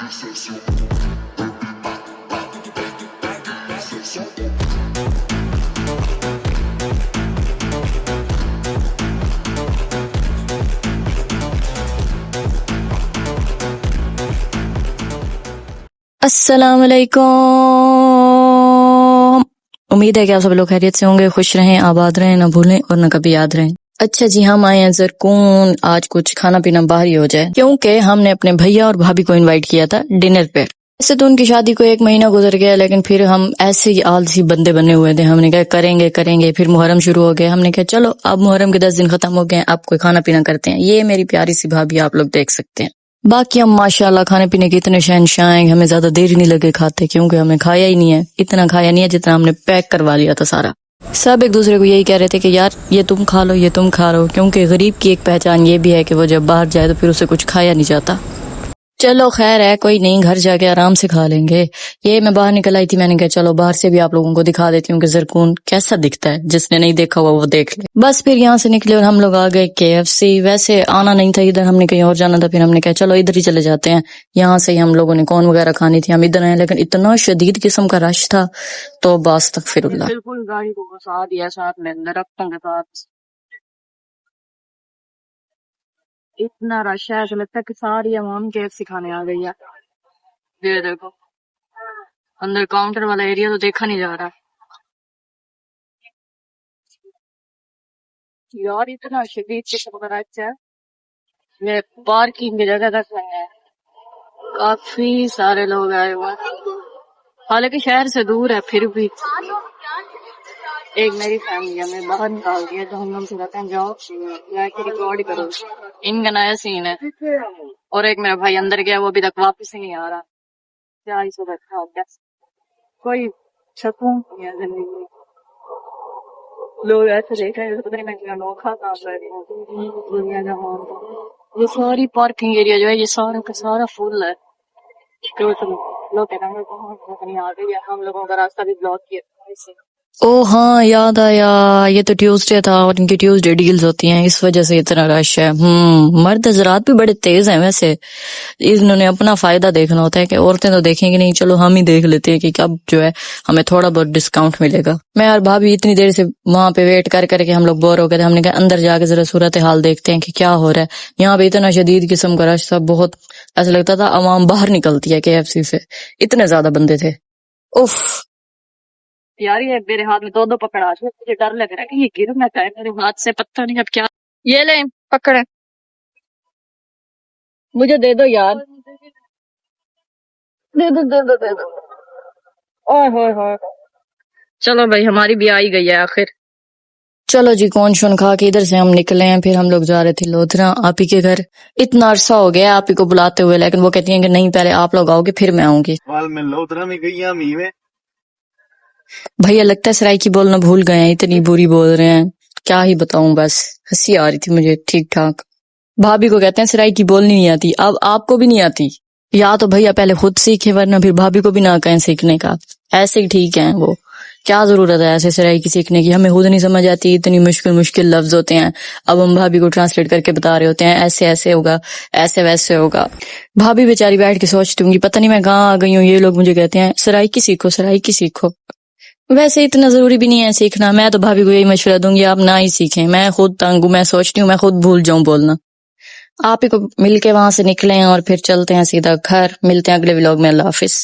السلام علیکم، امید ہے کہ آپ سب لوگ خیریت سے ہوں گے، خوش رہیں، آباد رہیں، نہ بھولیں اور نہ کبھی یاد رہیں۔ اچھا جی، ہم آئے ہیں زرکون، آج کچھ کھانا پینا باہر ہی ہو جائے، کیونکہ ہم نے اپنے بھیا اور بھابھی کو انوائٹ کیا تھا ڈنر پہ۔ ایسے تو ان کی شادی کو 1 مہینہ گزر گیا، لیکن پھر ہم ایسے ہی آلسی بندے بنے ہوئے تھے، ہم نے کہا کریں گے، پھر محرم شروع ہو گیا، ہم نے کہا چلو اب محرم کے 10 دن ختم ہو گئے، اب کوئی کھانا پینا کرتے ہیں۔ یہ میری پیاری سی بھابھی آپ لوگ دیکھ سکتے ہیں۔ باقی ہم ماشاءاللہ کھانے پینے کے اتنے شہنشاہ ہیں، ہمیں زیادہ دیر ہی نہیں لگے کھاتے، کیونکہ ہم نے کھایا ہی نہیں ہے، اتنا کھایا نہیں ہے جتنا ہم نے پیک کروا لیا تھا سارا۔ سب ایک دوسرے کو یہی کہہ رہے تھے کہ یار یہ تم کھا لو، یہ تم کھا لو، کیونکہ غریب کی ایک پہچان یہ بھی ہے کہ وہ جب باہر جائے تو پھر اسے کچھ کھایا نہیں جاتا۔ چلو خیر ہے، کوئی نہیں، گھر جا کے آرام سے کھا لیں گے۔ یہ میں باہر نکل آئی تھی، میں نے کہا چلو باہر سے بھی آپ لوگوں کو دکھا دیتی ہوں کہ زرکون کیسا دکھتا ہے، جس نے نہیں دیکھا ہوا وہ دیکھ لے۔ بس پھر یہاں سے نکلے اور ہم لوگ آ گئے KFC۔ ویسے آنا نہیں تھا ادھر، ہم نے کہیں اور جانا تھا، پھر ہم نے کہا چلو ادھر ہی چلے جاتے ہیں۔ یہاں سے ہی ہم لوگوں نے کون وغیرہ کھانی تھی، ہم ادھر آئے، لیکن اتنا شدید قسم کا رش تھا تو استغفر اللہ۔ بالکل گاڑی کو گھسا دیا ساتھ میں درختوں کے ساتھ، اتنا رش ہے، ایسا لگتا ہے کہ ساری عوام KFC کھانے آ گئی ہے۔ یہ دیکھو اندر کاؤنٹر والا ایریا تو دیکھا نہیں جا رہا یار، اتنا شدید قسم کا رش ہے۔ یہ پارکنگ کی جگہ تک نہیں ہے، کافی سارے لوگ آئے ہوئے ہیں، حالانکہ شہر سے دور ہے، پھر بھی ایک میری فیملی ہمیں باہر نکال دیا تو ہم لوگ سے کہتے ہیں جاؤ جا کے ریکارڈ کرو، ان کا نیا سین ہے۔ اور ایک میرا بھائی اندر گیا، وہ ابھی تک واپس ہی نہیں آ رہا۔ کیا ہی صورت ہے، کوئی سکون نہیں ہے زندگی میں۔ لوگ ایسے دیکھ رہے ہیں پتہ نہیں میں کیا انوکھا کام کر رہی ہوں دنیا جہان کا۔ یہ ساری پارکنگ ایریا جو ہے یہ سارا کا سارا فل ہے، تو لوگ کہتے ہیں کہاں نہیں آ گئی ہے، ہم لوگوں کا راستہ بھی بلاک کیا ایسے۔ او ہاں یاد آیا، یہ تو ٹیوزڈے تھا اور ان کی ٹیوزڈے ڈیلز ہوتی ہیں، اس وجہ سے اتنا رش ہے۔ مرد حضرات بھی بڑے تیز ہیں ویسے، انہوں نے اپنا فائدہ دیکھنا ہوتا ہے کہ عورتیں تو دیکھیں گی نہیں، چلو ہم ہی دیکھ لیتے ہیں کہ کب جو ہے ہمیں تھوڑا بہت ڈسکاؤنٹ ملے گا۔ میں اور بھابھی اتنی دیر سے وہاں پہ ویٹ کر کے ہم لوگ بور ہو گئے تھے، ہم نے کہا اندر جا کے ذرا صورتحال دیکھتے ہیں کہ کیا ہو رہا ہے۔ یہاں پہ اتنا شدید قسم کا رش تھا، بہت ایسا لگتا تھا عوام باہر نکلتی ہے KFC سے، اتنے زیادہ بندے تھے۔ اف یار یہ میرے ہاتھ میں دو پکڑا چکے، مجھے ڈر لگ رہا ہے کہ یہ گر نہ جائے میرے ہاتھ سے، پتہ نہیں اب کیا۔ یہ لیں پکڑے، مجھے دے دو یار، دے دو دے دو دے دو۔ اوہ ہوئے ہوئے، چلو بھائی ہماری بھی آئی گئی ہے آخر۔ چلو جی، کون شون کھا کے ادھر سے ہم نکلے ہیں، پھر ہم لوگ جا رہے تھے لودھرا آپی کے گھر۔ اتنا عرصہ ہو گیا آپی کو بلاتے ہوئے، لیکن وہ کہتی ہیں کہ نہیں پہلے آپ لوگ آؤ گے پھر میں آؤں گی۔ میں لودھرا میں گئی ہوں میں بھیا لگتا ہے سرائکی بولنا بھول گئے ہیں، اتنی بری بول رہے ہیں، کیا ہی بتاؤں، بس ہنسی آ رہی تھی مجھے ٹھیک ٹھاک۔ بھابھی کو کہتے ہیں سرائکی بولنی نہیں آتی، اب آپ کو بھی نہیں آتی، یا تو بھیا پہلے خود سیکھیں ورنہ پھر بھابھی کو بھی نہ کہیں سیکھنے کا، ایسے ہی ٹھیک ہیں وہ، کیا ضرورت ہے ایسے سرائکی سیکھنے کی، ہمیں خود نہیں سمجھ آتی، اتنی مشکل لفظ ہوتے ہیں، اب ہم بھابھی کو ٹرانسلیٹ کر کے بتا رہے ہوتے ہیں ایسے ایسے ہوگا، ایسے ویسے ہوگا۔ بھابھی بیچاری بیٹھ کے سوچتی ہوں گی پتہ نہیں میں کہاں آ گئی ہوں، یہ لوگ مجھے کہتے ہیں سرائکی سیکھو سرائکی سیکھو۔ ویسے اتنا ضروری بھی نہیں ہے سیکھنا، میں تو بھابھی کو یہی مشورہ دوں گی آپ نہ ہی سیکھیں، میں خود تنگ ہوں، میں سوچتی ہوں میں خود بھول جاؤں بولنا۔ آپ ہی کو مل کے وہاں سے نکلیں اور پھر چلتے ہیں سیدھا گھر، ملتے ہیں اگلے ولاگ میں، اللہ حافظ۔